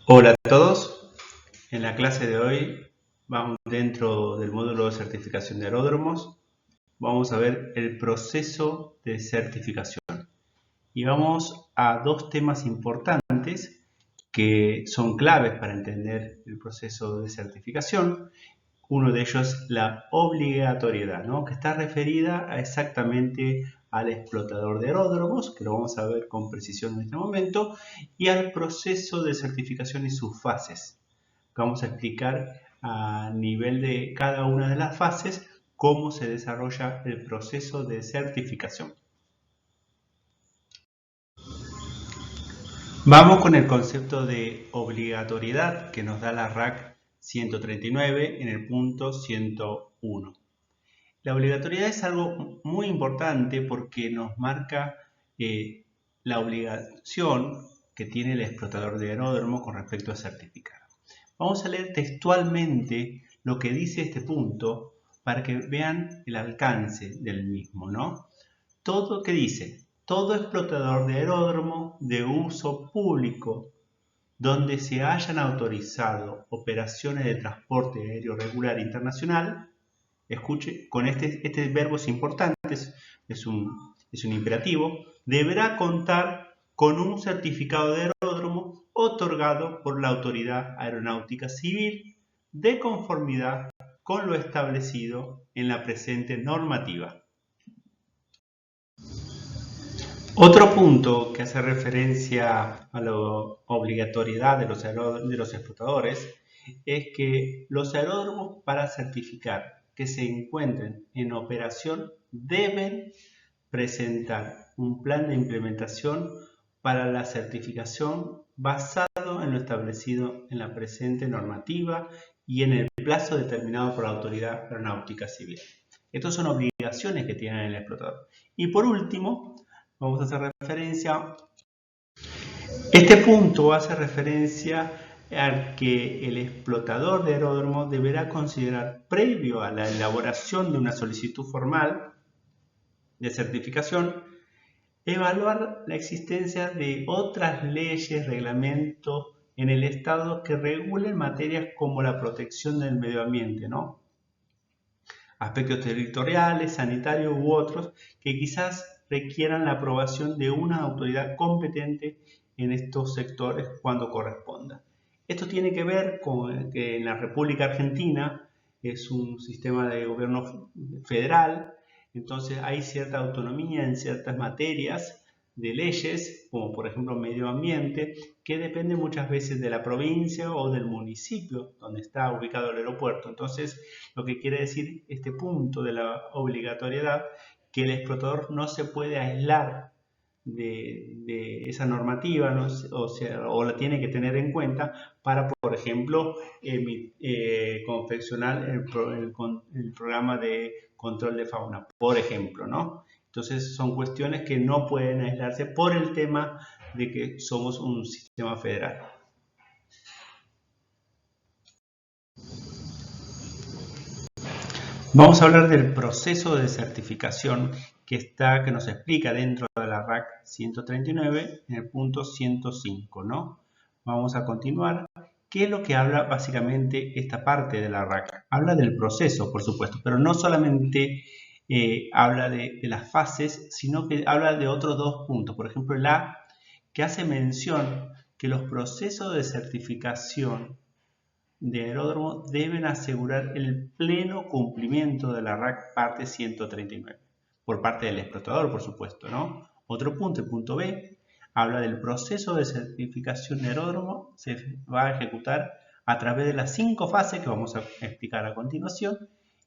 Hola a todos. En la clase de hoy vamos dentro del módulo de certificación de aeródromos. Vamos a ver el proceso de certificación y vamos a dos temas importantes que son claves para entender el proceso de certificación. Uno de ellos, la obligatoriedad, ¿no? Que está referida exactamente al explotador de aeródromos, que lo vamos a ver con precisión en este momento, y al proceso de certificación y sus fases. Vamos a explicar a nivel de cada una de las fases cómo se desarrolla el proceso de certificación. Vamos con el concepto de obligatoriedad que nos da la RAC 139 en el punto 101. La obligatoriedad es algo muy importante porque nos marca la obligación que tiene el explotador de aeródromo con respecto a certificar. Vamos a leer textualmente lo que dice este punto para que vean el alcance del mismo, ¿no? Todo que dice, todo explotador de aeródromo de uso público donde se hayan autorizado operaciones de transporte aéreo regular internacional, escuche, con este verbo es importante, es un imperativo, deberá contar con un certificado de aeródromo otorgado por la Autoridad Aeronáutica Civil de conformidad con lo establecido en la presente normativa. Otro punto que hace referencia a la obligatoriedad de los explotadores es que los aeródromos, para certificar que se encuentren en operación, deben presentar un plan de implementación para la certificación basado en lo establecido en la presente normativa y en el plazo determinado por la Autoridad Aeronáutica Civil. Estas son obligaciones que tiene el explotador. Y por último, vamos a hacer referencia. Este punto hace referencia al que el explotador de aeródromo deberá considerar previo a la elaboración de una solicitud formal de certificación, evaluar la existencia de otras leyes, reglamentos en el Estado que regulen materias como la protección del medio ambiente, ¿no? Aspectos territoriales, sanitarios u otros que quizás requieran la aprobación de una autoridad competente en estos sectores cuando corresponda. Esto tiene que ver con que en la República Argentina es un sistema de gobierno federal, entonces hay cierta autonomía en ciertas materias de leyes, como por ejemplo medio ambiente, que depende muchas veces de la provincia o del municipio donde está ubicado el aeropuerto. Entonces, lo que quiere decir este punto de la obligatoriedad, que el explotador no se puede aislar de esa normativa, ¿no? o la tiene que tener en cuenta para, por ejemplo, confeccionar el programa de control de fauna, por ejemplo, ¿no? Entonces son cuestiones que no pueden aislarse por el tema de que somos un sistema federal. Vamos a hablar del proceso de certificación que nos explica dentro de la RAC 139 en el punto 105, ¿no? Vamos a continuar. ¿Qué es lo que habla básicamente esta parte de la RAC? Habla del proceso, por supuesto, pero no solamente habla de las fases, sino que habla de otros dos puntos. Por ejemplo, el A, que hace mención que los procesos de certificación de aeródromo deben asegurar el pleno cumplimiento de la RAC parte 139, por parte del explotador, por supuesto, ¿no? Otro punto, el punto B, habla del proceso de certificación de aeródromo, se va a ejecutar a través de las 5 fases que vamos a explicar a continuación,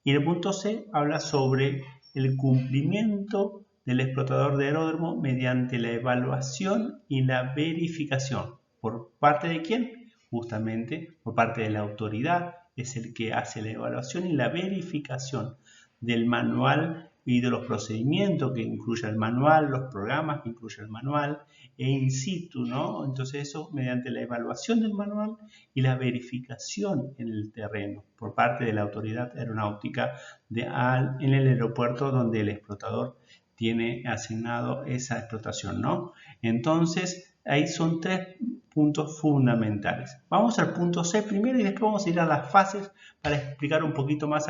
y el punto C habla sobre el cumplimiento del explotador de aeródromo mediante la evaluación y la verificación. ¿Por parte de quién? Justamente por parte de la autoridad, es el que hace la evaluación y la verificación del manual y de los procedimientos que incluye el manual, los programas que incluye el manual e in situ, ¿no? Entonces eso mediante la evaluación del manual y la verificación en el terreno por parte de la autoridad aeronáutica en el aeropuerto donde el explotador tiene asignado esa explotación, ¿no? Entonces ahí son 3 puntos fundamentales. Vamos al punto C primero y después vamos a ir a las fases para explicar un poquito más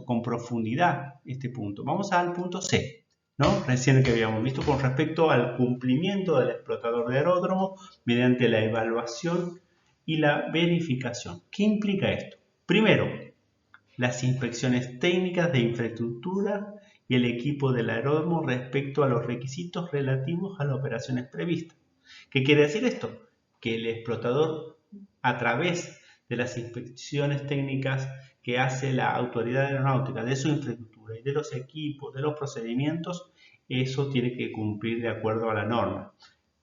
con profundidad este punto. Vamos al punto C, ¿no? Recién el que habíamos visto con respecto al cumplimiento del explotador de aeródromo mediante la evaluación y la verificación. ¿Qué implica esto? Primero, las inspecciones técnicas de infraestructura y el equipo del aeródromo respecto a los requisitos relativos a las operaciones previstas. ¿Qué quiere decir esto? Que el explotador, a través de las inspecciones técnicas que hace la autoridad aeronáutica de su infraestructura y de los equipos, de los procedimientos, eso tiene que cumplir de acuerdo a la norma.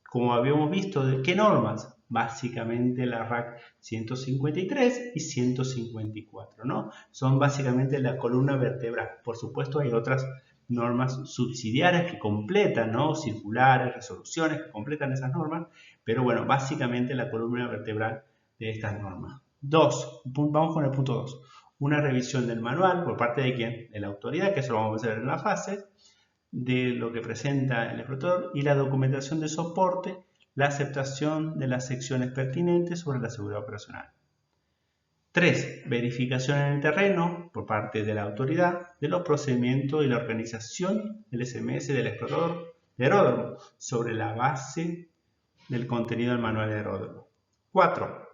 Como habíamos visto, ¿de qué normas? Básicamente la RAC 153 y 154, ¿no? Son básicamente la columna vertebral. Por supuesto hay otras normas subsidiarias que completan, ¿no? Circulares, resoluciones que completan esas normas, pero bueno, básicamente la columna vertebral de estas normas. Vamos con el punto 2. Una revisión del manual por parte de ¿quién? De la autoridad, que eso lo vamos a ver en la fase, de lo que presenta el explotador y la documentación de soporte, la aceptación de las secciones pertinentes sobre la seguridad operacional. 3. Verificación en el terreno por parte de la autoridad de los procedimientos y la organización del SMS del explotador de aeródromo sobre la base del contenido del manual de aeródromo. 4.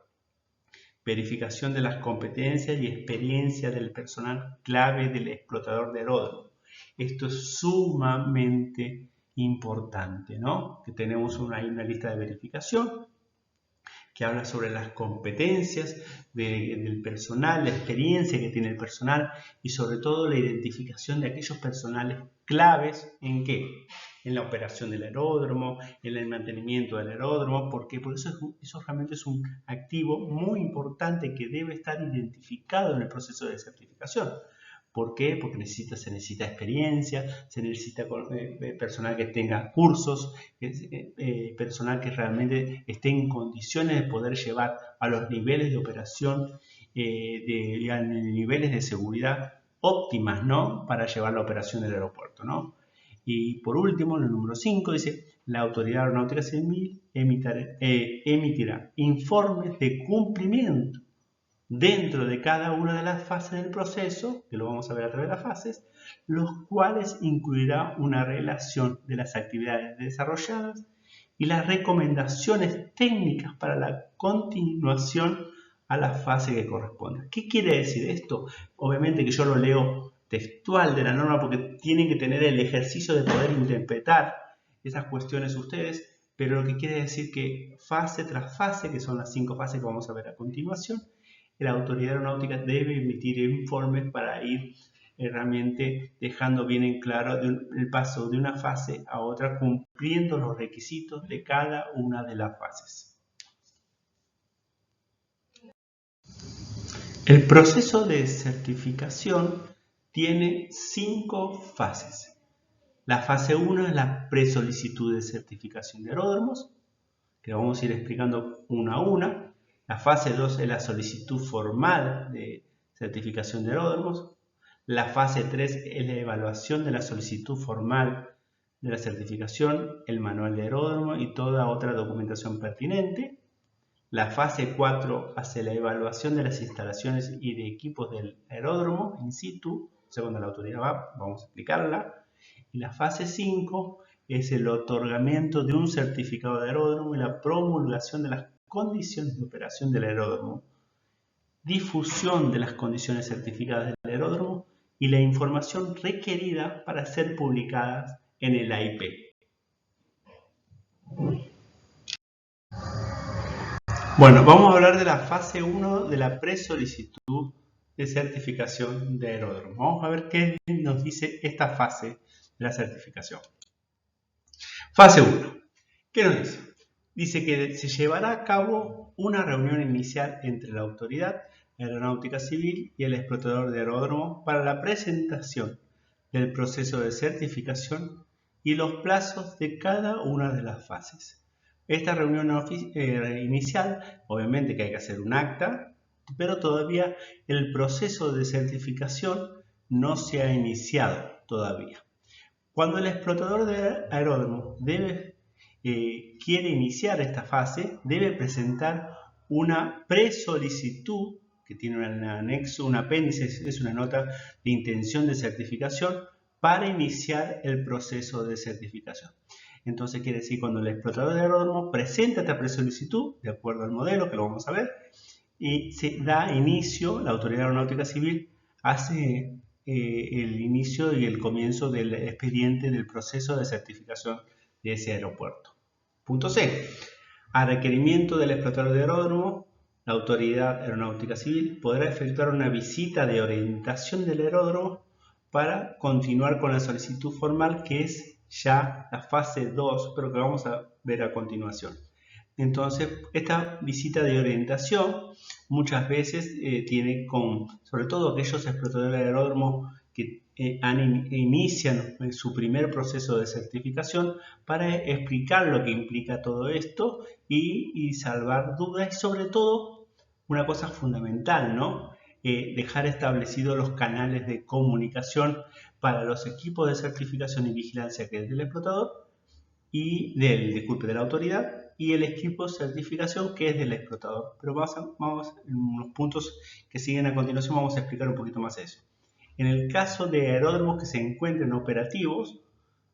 Verificación de las competencias y experiencia del personal clave del explotador de aeródromo. Esto es sumamente importante, ¿no? Que tenemos una lista de verificación que habla sobre las competencias del personal, la experiencia que tiene el personal y sobre todo la identificación de aquellos personales claves ¿en qué? En la operación del aeródromo, en el mantenimiento del aeródromo. ¿Por qué? Porque eso realmente es un activo muy importante que debe estar identificado en el proceso de certificación. ¿Por qué? Porque se necesita experiencia, se necesita personal que tenga cursos, personal que realmente esté en condiciones de poder llevar a los niveles de operación, a niveles de seguridad óptimas, ¿no? Para llevar la operación del aeropuerto, ¿no? Y por último, en el número 5 dice, la Autoridad Aeronáutica Civil emitirá informes de cumplimiento dentro de cada una de las fases del proceso, que lo vamos a ver a través de las fases, los cuales incluirá una relación de las actividades desarrolladas y las recomendaciones técnicas para la continuación a la fase que corresponda. ¿Qué quiere decir esto? Obviamente que yo lo leo textual de la norma porque tienen que tener el ejercicio de poder interpretar esas cuestiones ustedes, pero lo que quiere decir que fase tras fase, que son las 5 fases que vamos a ver a continuación, la autoridad aeronáutica debe emitir informes para ir realmente dejando bien en claro el paso de una fase a otra, cumpliendo los requisitos de cada una de las fases. El proceso de certificación tiene 5 fases. La fase 1 es la presolicitud de certificación de aeródromos, que vamos a ir explicando una a una. La fase 2 es la solicitud formal de certificación de aeródromos. La fase 3 es la evaluación de la solicitud formal de la certificación, el manual de aeródromo y toda otra documentación pertinente. La fase 4 hace la evaluación de las instalaciones y de equipos del aeródromo in situ, según la autoridad vamos a explicarla. Y la fase 5 es el otorgamiento de un certificado de aeródromo y la promulgación de las condiciones de operación del aeródromo, difusión de las condiciones certificadas del aeródromo y la información requerida para ser publicadas en el AIP. Bueno, vamos a hablar de la fase 1 de la presolicitud de certificación de aeródromo. Vamos a ver qué nos dice esta fase de la certificación. Fase 1. ¿Qué nos dice? Dice que se llevará a cabo una reunión inicial entre la Autoridad Aeronáutica Civil y el explotador de aeródromo para la presentación del proceso de certificación y los plazos de cada una de las fases. Esta reunión inicial, obviamente que hay que hacer un acta, pero todavía el proceso de certificación no se ha iniciado todavía. Cuando el explotador de aeródromo quiere iniciar esta fase debe presentar una presolicitud que tiene un anexo, un apéndice, es una nota de intención de certificación para iniciar el proceso de certificación. Entonces quiere decir cuando el explotador de aeródromo presenta esta presolicitud, de acuerdo al modelo que lo vamos a ver, y se da inicio, la Autoridad Aeronáutica Civil hace el inicio y el comienzo del expediente del proceso de certificación de ese aeropuerto. Punto C. A requerimiento del explotador de aeródromo, la Autoridad Aeronáutica Civil podrá efectuar una visita de orientación del aeródromo para continuar con la solicitud formal, que es ya la fase 2, pero que vamos a ver a continuación. Entonces, esta visita de orientación muchas veces tiene sobre todo aquellos explotadores de aeródromo que inician su primer proceso de certificación para explicar lo que implica todo esto y salvar dudas y sobre todo una cosa fundamental, ¿no? Dejar establecidos los canales de comunicación para los equipos de certificación y vigilancia que es del explotador y de la autoridad y el equipo de certificación que es del explotador. Pero vamos en los puntos que siguen a continuación vamos a explicar un poquito más eso. En el caso de aeródromos que se encuentren operativos,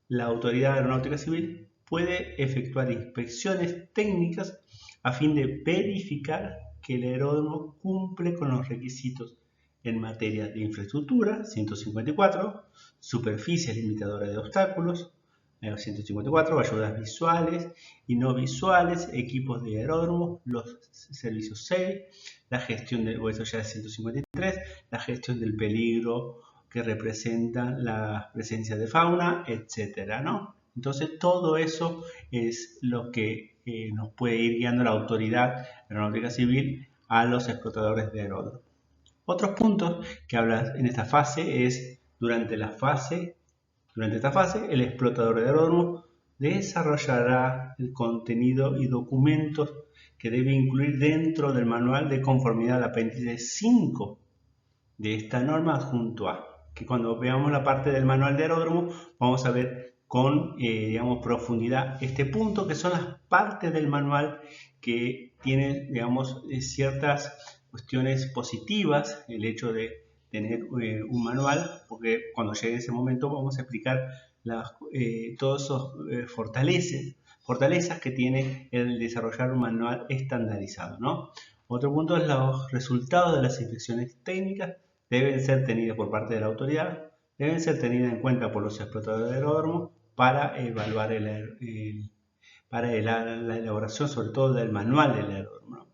la Autoridad Aeronáutica Civil puede efectuar inspecciones técnicas a fin de verificar que el aeródromo cumple con los requisitos en materia de infraestructura, 154, superficie limitadora de obstáculos, 154, ayudas visuales y no visuales, equipos de aeródromo, los servicios 6, la gestión del, eso ya es 153, la gestión del peligro que representa la presencia de fauna, etcétera, ¿no? Entonces todo eso es lo que nos puede ir guiando la Autoridad Aeronáutica Civil a los explotadores de aeródromo. Otros puntos que hablan en esta fase es durante esta fase, el explotador de aeródromo desarrollará el contenido y documentos que debe incluir dentro del manual de conformidad al apéndice 5 de esta norma adjunto A, que cuando veamos la parte del manual de aeródromo vamos a ver con profundidad este punto, que son las partes del manual que tienen ciertas cuestiones positivas, el hecho de tener un manual, porque cuando llegue ese momento vamos a explicar todas esas fortalezas que tiene el desarrollar un manual estandarizado, ¿no? Otro punto es los resultados de las inspecciones técnicas deben ser tenidos por parte de la autoridad, deben ser tenidas en cuenta por los explotadores de aeródromo para evaluar la elaboración sobre todo del manual del aeródromo, ¿no?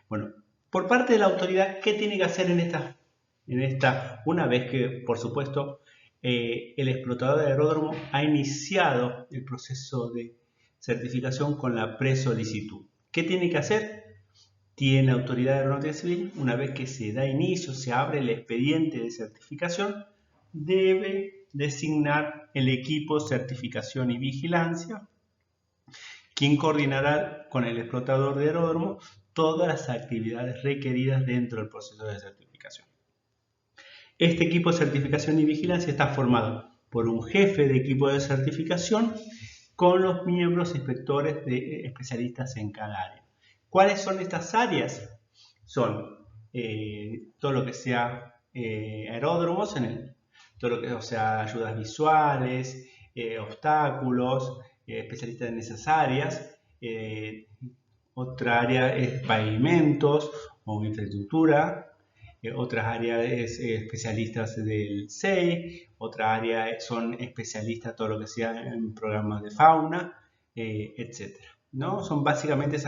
Bueno, por parte de la autoridad, ¿qué tiene que hacer en esta una vez que, por supuesto, el explotador de aeródromo ha iniciado el proceso de certificación con la presolicitud? ¿Qué tiene que hacer? Tiene la Autoridad Aeronáutica Civil, una vez que se da inicio, se abre el expediente de certificación, debe designar el equipo certificación y vigilancia, quien coordinará con el explotador de aeródromo todas las actividades requeridas dentro del proceso de certificación. Este equipo de certificación y vigilancia está formado por un jefe de equipo de certificación con los miembros inspectores especialistas en cada área. ¿Cuáles son estas áreas? Son todo lo que sea aeródromos, todo lo que sea ayudas visuales, obstáculos, especialistas en esas áreas. Otra área es pavimentos o infraestructura. Otras áreas es especialistas del SEI. Otra área son especialistas todo lo que sea en programas de fauna, etc. ¿No? Son básicamente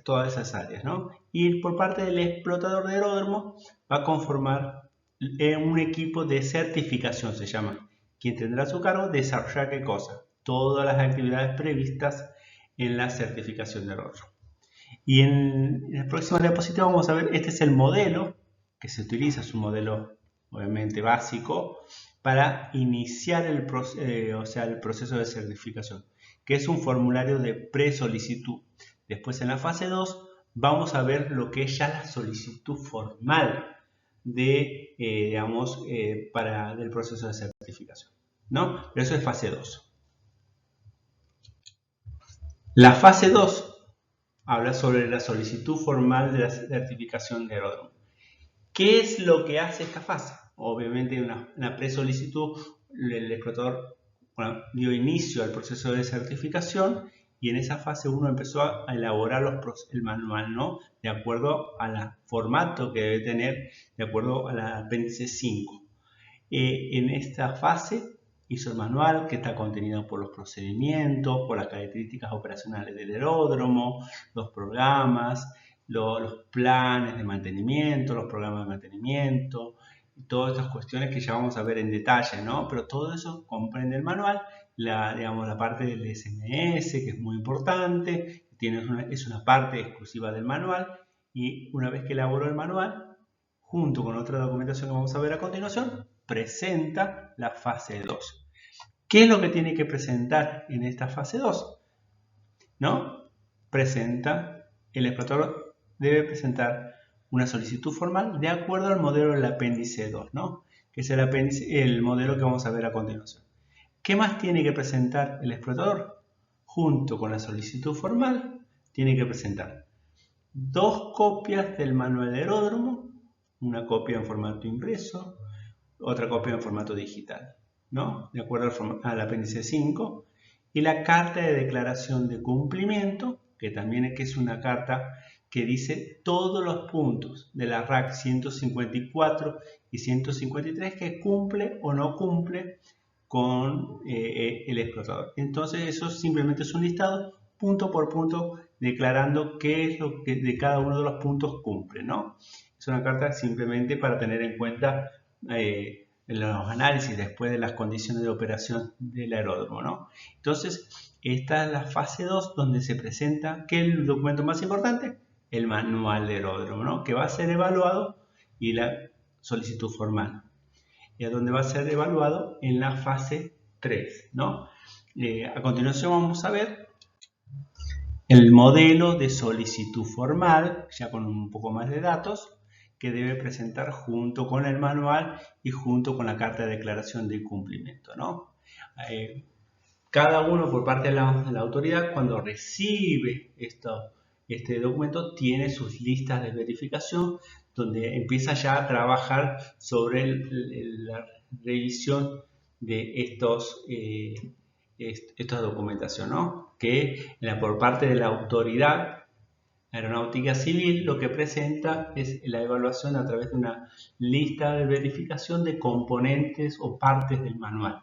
todas esas áreas, ¿no? Y por parte del explotador de aeródromo va a conformar un equipo de certificación, se llama, quien tendrá a su cargo desarrollar ¿qué cosa? Todas las actividades previstas en la certificación de aeródromo. Y en la próxima diapositiva vamos a ver, este es el modelo que se utiliza, es un modelo obviamente básico para iniciar el proceso de certificación, que es un formulario de presolicitud. Después en la fase 2 vamos a ver lo que es ya la solicitud formal del proceso de certificación, ¿no? Pero eso es fase 2. La fase 2 habla sobre la solicitud formal de la certificación de aeródromo. ¿Qué es lo que hace esta fase? Obviamente en una pre-solicitud el explotador dio inicio al proceso de certificación y en esa fase uno empezó a elaborar el manual, ¿no? De acuerdo al formato que debe tener, de acuerdo al apéndice 5. En esta fase hizo el manual que está contenido por los procedimientos, por las características operacionales del aeródromo, los programas, los planes de mantenimiento, los programas de mantenimiento, todas estas cuestiones que ya vamos a ver en detalle, ¿no? Pero todo eso comprende el manual, digamos, la parte del SMS, que es muy importante, es una parte exclusiva del manual, y una vez que elaboró el manual, junto con otra documentación que vamos a ver a continuación, presenta la fase 2. ¿Qué es lo que tiene que presentar en esta fase 2? ¿No? El explotador debe presentar una solicitud formal de acuerdo al modelo del apéndice 2, ¿no? Que es el modelo que vamos a ver a continuación. ¿Qué más tiene que presentar el explotador? Junto con la solicitud formal, tiene que presentar 2 copias del manual de aeródromo, una copia en formato impreso, otra copia en formato digital, ¿no? De acuerdo al apéndice 5, y la carta de declaración de cumplimiento, que también es una carta que dice todos los puntos de la RAC 154 y 153 que cumple o no cumple con el explotador. Entonces eso simplemente es un listado punto por punto declarando qué es lo que de cada uno de los puntos cumple, ¿no? Es una carta simplemente para tener en cuenta los análisis después de las condiciones de operación del aeródromo, ¿no? Entonces, esta es la fase 2 donde se presenta, ¿qué es el documento más importante? El manual de aeródromo, ¿no? Que va a ser evaluado y la solicitud formal. Y a donde va a ser evaluado en la fase 3, ¿no? A continuación vamos a ver el modelo de solicitud formal, ya con un poco más de datos, que debe presentar junto con el manual y junto con la carta de declaración de cumplimiento, ¿no? Cada uno por parte de la autoridad, cuando recibe este documento, tiene sus listas de verificación, donde empieza ya a trabajar sobre la revisión de esta documentación, ¿no? Que por parte de la autoridad aeronáutica civil lo que presenta es la evaluación a través de una lista de verificación de componentes o partes del manual.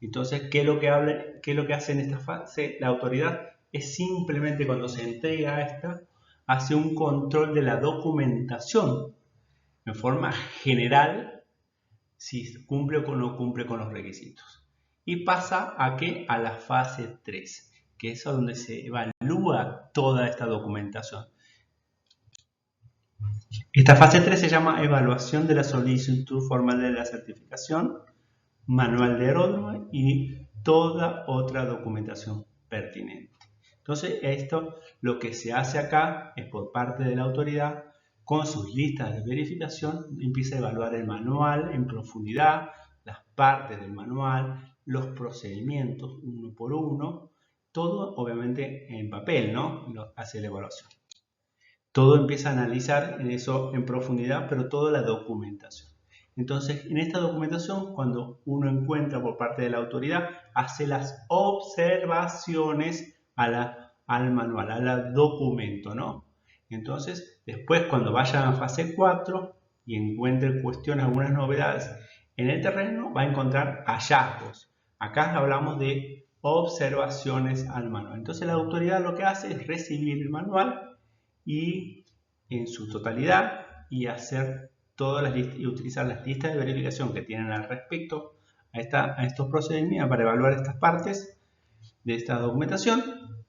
Entonces, ¿qué es lo que hace en esta fase la autoridad? Es simplemente cuando se entrega esta, hace un control de la documentación en forma general, si cumple o no cumple con los requisitos. Y pasa a la fase 3, que es donde se evalúa toda esta documentación. Esta fase 3 se llama evaluación de la solicitud formal de la certificación, manual de aeródromo y toda otra documentación pertinente. Entonces, esto lo que se hace acá es por parte de la autoridad, con sus listas de verificación, empieza a evaluar el manual en profundidad, las partes del manual, los procedimientos uno por uno, todo obviamente en papel, ¿no? Hace la evaluación. Todo empieza a analizar eso en profundidad, pero toda la documentación. Entonces, en esta documentación, cuando uno encuentra por parte de la autoridad, hace las observaciones al manual, al documento, ¿no? Entonces, después cuando vaya a fase 4 y encuentre cuestiones, algunas novedades en el terreno, va a encontrar hallazgos. Acá hablamos de observaciones al manual. Entonces, la autoridad lo que hace es recibir el manual y en su totalidad y hacer todas las listas y utilizar las listas de verificación que tienen al respecto a estos procedimientos para evaluar estas partes de esta documentación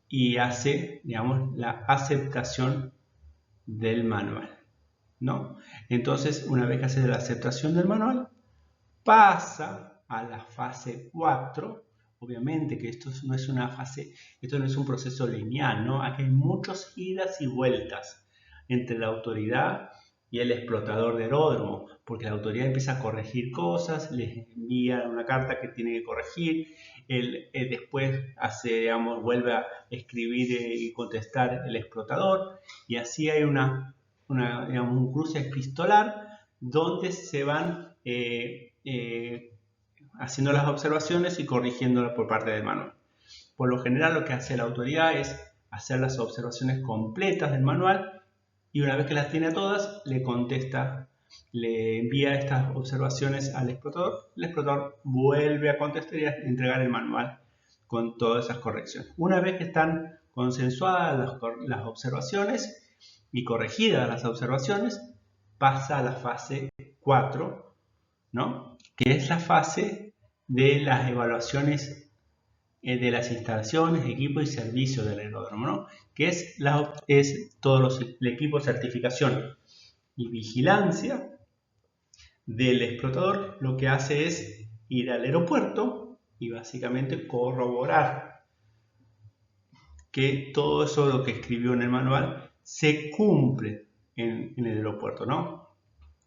y hace, digamos, la aceptación del manual, ¿no? Entonces, una vez que hace la aceptación del manual, pasa a la fase 4. Obviamente que esto no es una fase, esto no es un proceso lineal, ¿no? Aquí hay muchas idas y vueltas entre la autoridad y el explotador de aeródromo, porque la autoridad empieza a corregir cosas, les envía una carta que tiene que corregir, él después hace, digamos, vuelve a escribir y contestar el explotador, y así hay digamos, un cruce epistolar donde se van haciendo las observaciones y corrigiéndolas por parte del manual. Por lo general lo que hace la autoridad es hacer las observaciones completas del manual y una vez que las tiene todas, le contesta, le envía estas observaciones al explotador. El explotador vuelve a contestar y a entregar el manual con todas esas correcciones. Una vez que están consensuadas las observaciones y corregidas las observaciones, pasa a la fase 4, ¿no? Que es la fase de las evaluaciones de las instalaciones, equipos y servicios del aeródromo, ¿no? Que es todo el equipo de certificación y vigilancia del explotador. Lo que hace es ir al aeropuerto y básicamente corroborar que todo eso lo que escribió en el manual se cumple en el aeropuerto, ¿no?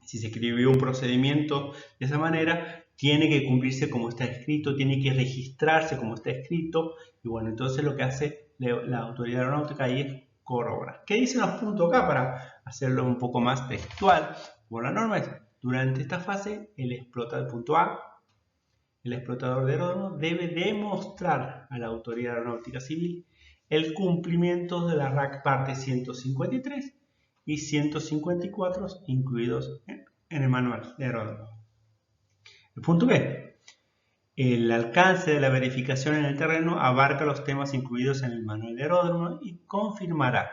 Si se escribió un procedimiento de esa manera, tiene que cumplirse como está escrito, tiene que registrarse como está escrito, y bueno, entonces lo que hace la autoridad aeronáutica ahí es corroborar. ¿Qué dicen los puntos acá para hacerlo un poco más textual? Bueno, la norma es, durante esta fase, punto A, el explotador de aeródromo debe demostrar a la autoridad aeronáutica civil el cumplimiento de la RAC parte 153 y 154 incluidos en el manual de aeródromo. El punto B. El alcance de la verificación en el terreno abarca los temas incluidos en el manual de aeródromo y confirmará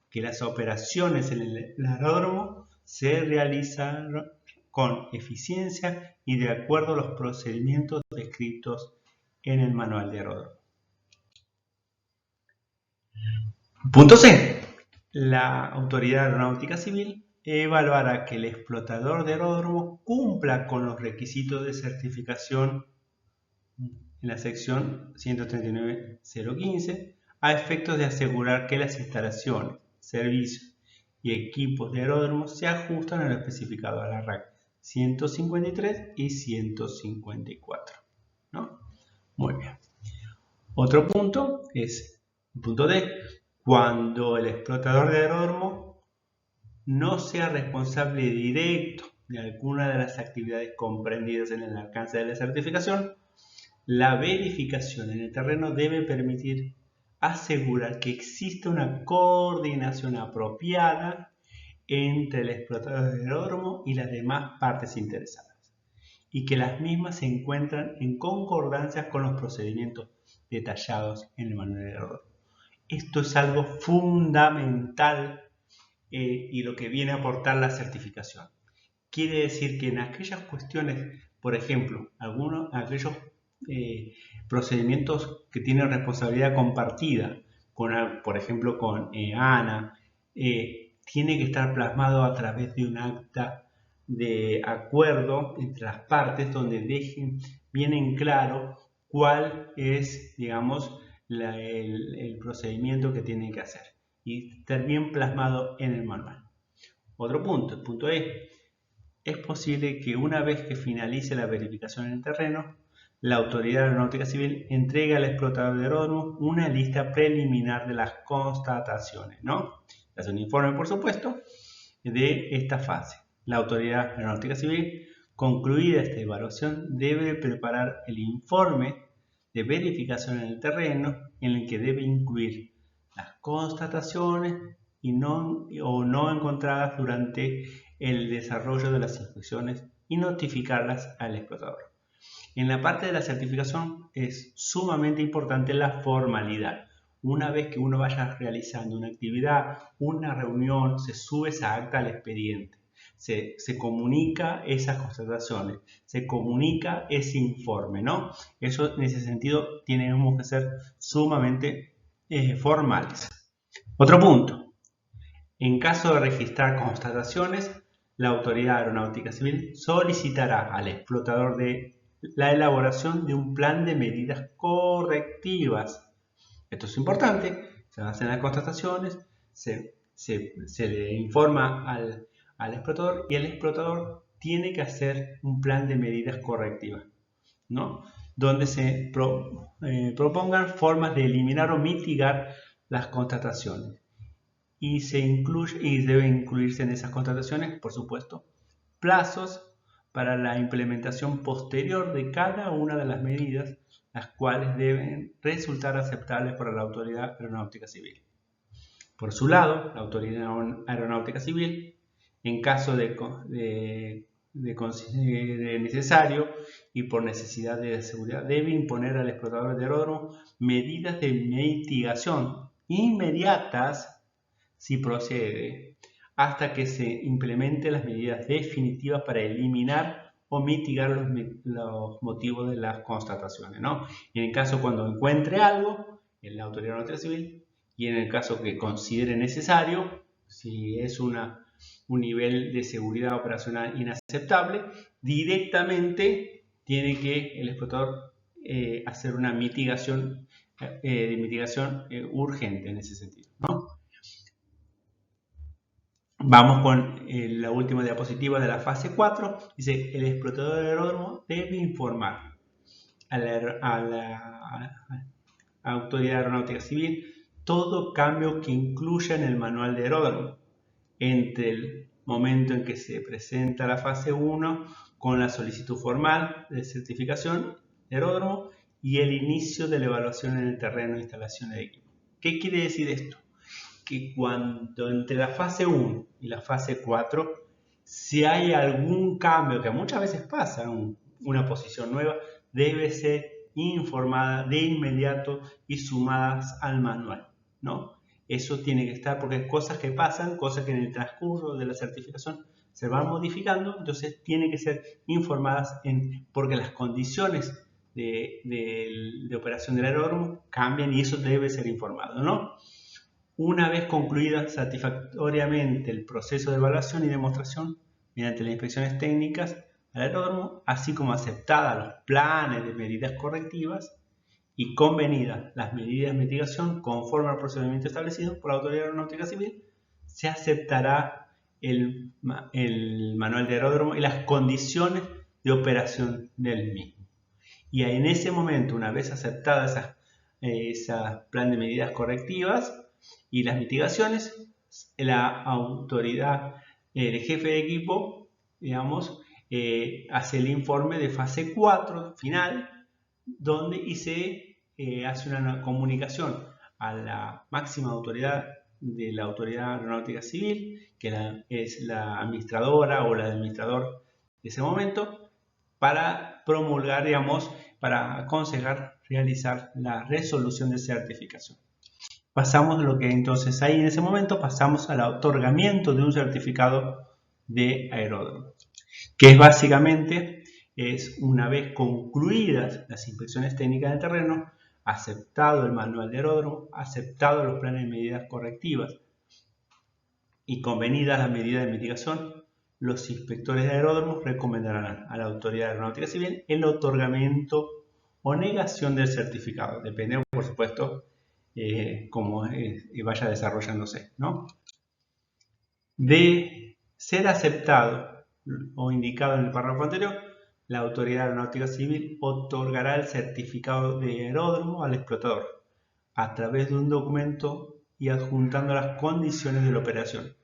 que las operaciones en el aeródromo se realizan con eficiencia y de acuerdo a los procedimientos descritos en el manual de aeródromo. Punto C. La autoridad aeronáutica civil evaluará que el explotador de aeródromo cumpla con los requisitos de certificación en la sección 139.015 a efectos de asegurar que las instalaciones, servicios y equipos de aeródromo se ajustan a lo especificado a la RAC 153 y 154, ¿no? Muy bien. Otro punto es el punto D. Cuando el explotador de aeródromo no sea responsable directo de alguna de las actividades comprendidas en el alcance de la certificación, la verificación en el terreno debe permitir asegurar que existe una coordinación apropiada entre el explotador de aeródromo y las demás partes interesadas y que las mismas se encuentran en concordancia con los procedimientos detallados en el manual de aeródromo. Esto es algo fundamental y lo que viene a aportar la certificación. Quiere decir que en aquellas cuestiones, por ejemplo, aquellos procedimientos que tienen responsabilidad compartida, por ejemplo con ANA, tiene que estar plasmado a través de un acta de acuerdo entre las partes donde dejen bien en claro cuál es, digamos, el procedimiento que tienen que hacer y estar bien plasmado en el manual. Otro punto, el punto E. Es posible que una vez que finalice la verificación en el terreno, la autoridad aeronáutica civil entregue al explotador de aeródromo una lista preliminar de las constataciones, ¿no? Es un informe, por supuesto, de esta fase. La autoridad aeronáutica civil, concluida esta evaluación, debe preparar el informe de verificación en el terreno en el que debe incluir las constataciones o no encontradas durante el desarrollo de las inspecciones y notificarlas al explotador. En la parte de la certificación es sumamente importante la formalidad. Una vez que uno vaya realizando una actividad, una reunión, se sube esa acta al expediente. Se comunica esas constataciones, se comunica ese informe, ¿no? Eso en ese sentido tenemos que ser sumamente formales. Otro punto. En caso de registrar constataciones, la autoridad aeronáutica civil solicitará al explotador de la elaboración de un plan de medidas correctivas. Esto es importante, se hacen las constataciones, se le informa al al explotador y el explotador tiene que hacer un plan de medidas correctivas, ¿no? Donde se propongan formas de eliminar o mitigar las constataciones. Y deben incluirse en esas constataciones, por supuesto, plazos para la implementación posterior de cada una de las medidas, las cuales deben resultar aceptables para la Autoridad Aeronáutica Civil. Por su lado, la Autoridad Aeronáutica Civil, en caso de necesario y por necesidad de seguridad, debe imponer al explotador de aeródromo medidas de mitigación inmediatas, si procede, hasta que se implementen las medidas definitivas para eliminar o mitigar los motivos de las constataciones, ¿no? En el caso cuando encuentre algo en la Autoridad Aeronáutica Civil y en el caso que considere necesario, si es un nivel de seguridad operacional inaceptable, directamente tiene que el explotador hacer una mitigación urgente en ese sentido, ¿no? Vamos con la última diapositiva de la fase 4. Dice, el explotador de aeródromo debe informar a la Autoridad Aeronáutica Civil todo cambio que incluya en el manual de aeródromo entre el momento en que se presenta la fase 1 con la solicitud formal de certificación de aeródromo y el inicio de la evaluación en el terreno de instalación de equipo. ¿Qué quiere decir esto? Que cuando entre la fase 1 y la fase 4, si hay algún cambio, que muchas veces pasa, una posición nueva, debe ser informada de inmediato y sumadas al manual, ¿no? Eso tiene que estar porque hay cosas que pasan, cosas que en el transcurso de la certificación se van modificando, entonces tienen que ser informadas porque las condiciones de operación del aeródromo cambian y eso debe ser informado, ¿no? Una vez concluida satisfactoriamente el proceso de evaluación y demostración mediante las inspecciones técnicas al aeródromo, así como aceptadas los planes de medidas correctivas y convenidas las medidas de mitigación conforme al procedimiento establecido por la Autoridad Aeronáutica Civil, se aceptará el manual de aeródromo y las condiciones de operación del mismo. Y en ese momento, una vez aceptadas esas plan de medidas correctivas y las mitigaciones, la autoridad, el jefe de equipo, digamos, hace el informe de fase 4 final, donde se hace una comunicación a la máxima autoridad de la Autoridad Aeronáutica Civil, que es la administradora o el administrador de ese momento, para promulgar, digamos, para aconsejar realizar la resolución de certificación. Pasamos lo que entonces ahí en ese momento pasamos al otorgamiento de un certificado de aeródromo, que es básicamente una vez concluidas las inspecciones técnicas del terreno, aceptado el manual de aeródromo, aceptado los planes de medidas correctivas y convenidas las medidas de mitigación, los inspectores de aeródromos recomendarán a la Autoridad Aeronáutica Civil el otorgamiento o negación del certificado, depende, por supuesto, cómo vaya desarrollándose, ¿no? De ser aceptado o indicado en el párrafo anterior, la Autoridad Aeronáutica Civil otorgará el certificado de aeródromo al explotador a través de un documento y adjuntando las condiciones de la operación,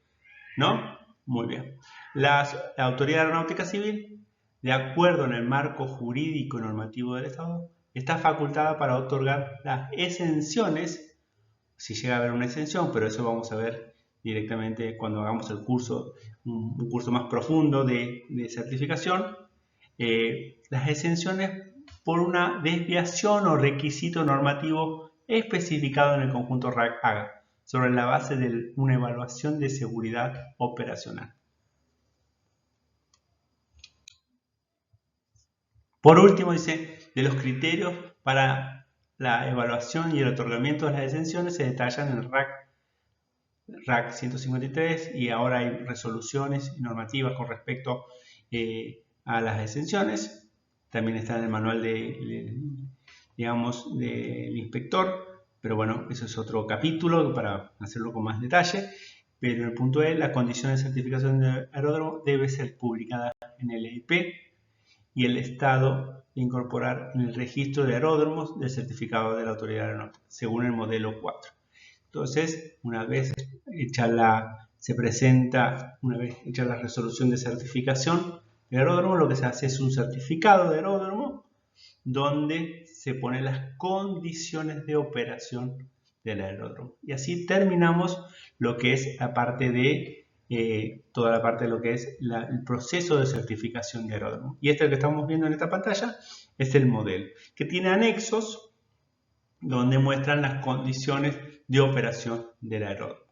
¿no? Muy bien. La Autoridad Aeronáutica Civil, de acuerdo en el marco jurídico y normativo del Estado, está facultada para otorgar las exenciones, si llega a haber una exención, pero eso vamos a ver directamente cuando hagamos el curso, un curso más profundo de certificación, las exenciones por una desviación o requisito normativo especificado en el conjunto RAC-AGA, sobre la base de una evaluación de seguridad operacional. Por último, dice, de los criterios para la evaluación y el otorgamiento de las exenciones se detallan en el RAC 153 y ahora hay resoluciones y normativas con respecto a las exenciones. También está en el manual digamos, del inspector, pero bueno, eso es otro capítulo para hacerlo con más detalle. Pero en el punto E, la condición de certificación del aeródromo debe ser publicada en el EIP y el Estado incorporar en el registro de aeródromos del certificado de la autoridad aeronáutica, según el modelo 4. Entonces, una vez hecha la resolución de certificación del aeródromo, lo que se hace es un certificado de aeródromo donde se ponen las condiciones de operación del aeródromo. Y así terminamos lo que es la parte de toda la parte de lo que es el proceso de certificación de aeródromo. Y este que estamos viendo en esta pantalla es el modelo, que tiene anexos donde muestran las condiciones de operación del aeródromo.